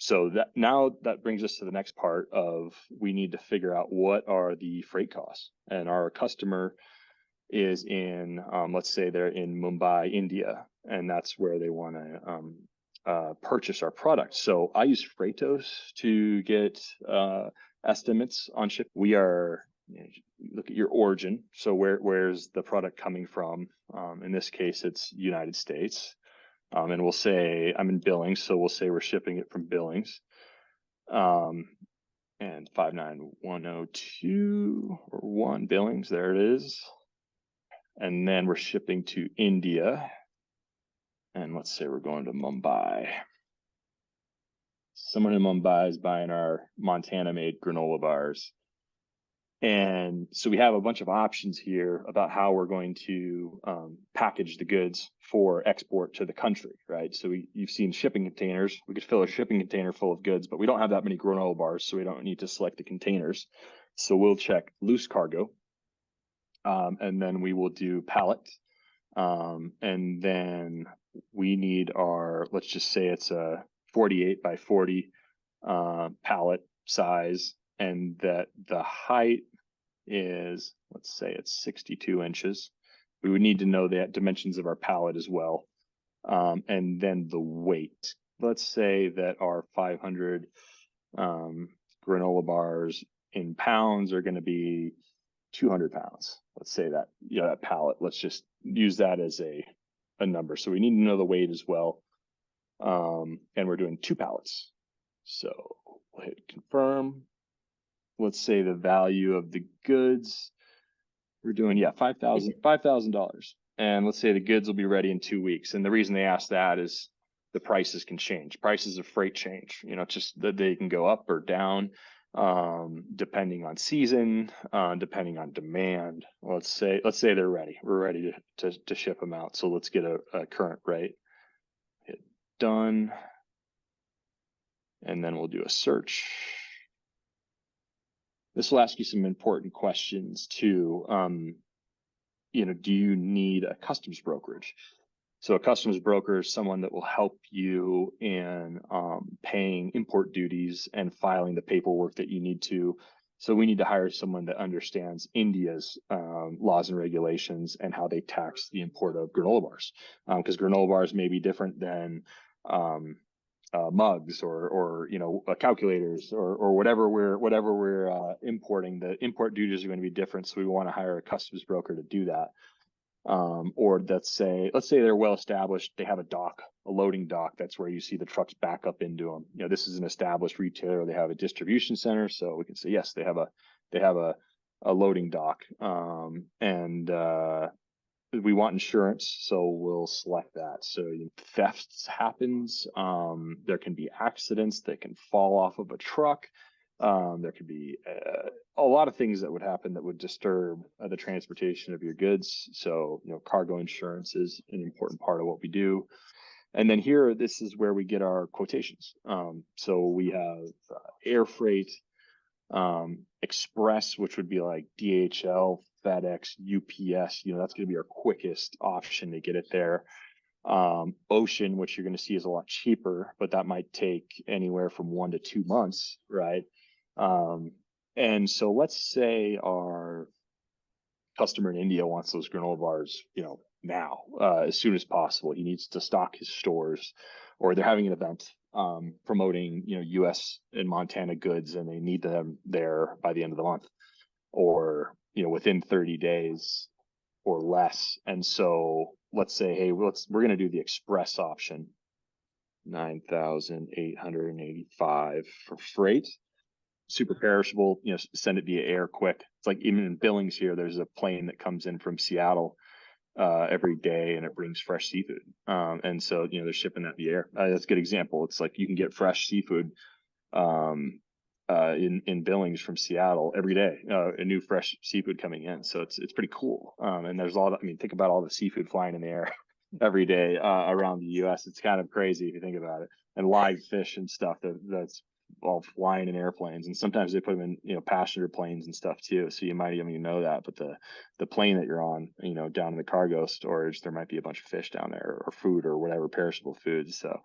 So that brings us to the next part of, we need to figure out what are the freight costs. And our customer is in, let's say they're in Mumbai, India, and that's where they want to purchase our product. So I use Freightos to get estimates on ship. We are, look at your origin. So where's the product coming from? In this case, it's United States. And we'll say I'm in Billings, so we'll say we're shipping it from Billings. And 59102 or 1 Billings, there it is. And then we're shipping to India. And let's say we're going to Mumbai. Someone in Mumbai is buying our Montana-made granola bars. And so we have a bunch of options here about how we're going to package the goods for export to the country, right? So you've seen shipping containers. We could fill a shipping container full of goods, but we don't have that many granola bars, so we don't need to select the containers. So we'll check loose cargo, and then we will do pallet. And then we need our, let's just say it's a 48 by 40 pallet size, and that the height is, let's say it's 62 inches. We would need to know the dimensions of our pallet as well. And then the weight. Let's say that our 500 granola bars in pounds are going to be 200 pounds. Let's say that, that pallet, let's just use that as a number. So we need to know the weight as well. And we're doing 2 pallets. So we'll hit confirm. Let's say the value of the goods, we're doing, $5,000. And let's say the goods will be ready in 2 weeks. And the reason they ask that is the prices can change. Prices of freight change, just that they can go up or down, depending on season, depending on demand. Let's say they're ready. We're ready to ship them out. So let's get a current rate. Hit done. And then we'll do a search. This will ask you some important questions too. Do you need a customs brokerage? So a customs broker is someone that will help you in paying import duties and filing the paperwork that you need to. So we need to hire someone that understands India's laws and regulations and how they tax the import of granola bars, because granola bars may be different than mugs or calculators or whatever we're importing. The import duties are going to be different, so we want to hire a customs broker to do that. Or let's say they're well established. They have a dock, a loading dock. That's where you see the trucks back up into them. This is an established retailer. They have a distribution center, so we can say yes, they have a loading dock. And we want insurance, so we'll select that. So thefts happens. There can be accidents that can fall off of a truck. There could be a lot of things that would happen that would disturb the transportation of your goods. So, cargo insurance is an important part of what we do. And then here, this is where we get our quotations. So we have air freight, express, which would be like DHL, FedEx, UPS. That's going to be our quickest option to get it there. Ocean, which you're going to see is a lot cheaper, but that might take anywhere from 1 to 2 months, right? And so let's say our customer in India wants those granola bars, now, as soon as possible. He needs to stock his stores, or they're having an event promoting, US and Montana goods, and they need them there by the end of the month, or, within 30 days or less. And so let's say, hey, we're going to do the express option, 9,885 for freight. Super perishable, send it via air quick. It's like even in Billings here, there's a plane that comes in from Seattle every day, and it brings fresh seafood. And so, they're shipping that via air. That's a good example. It's like you can get fresh seafood in Billings from Seattle every day, a new fresh seafood coming in. So it's pretty cool. And there's a lot of, think about all the seafood flying in the air every day around the US. It's kind of crazy if you think about it. And live fish and stuff that's all flying in airplanes, and sometimes they put them in passenger planes and stuff too, so you might even know that. But the plane that you're on, down in the cargo storage, there might be a bunch of fish down there, or food, or whatever, perishable foods. So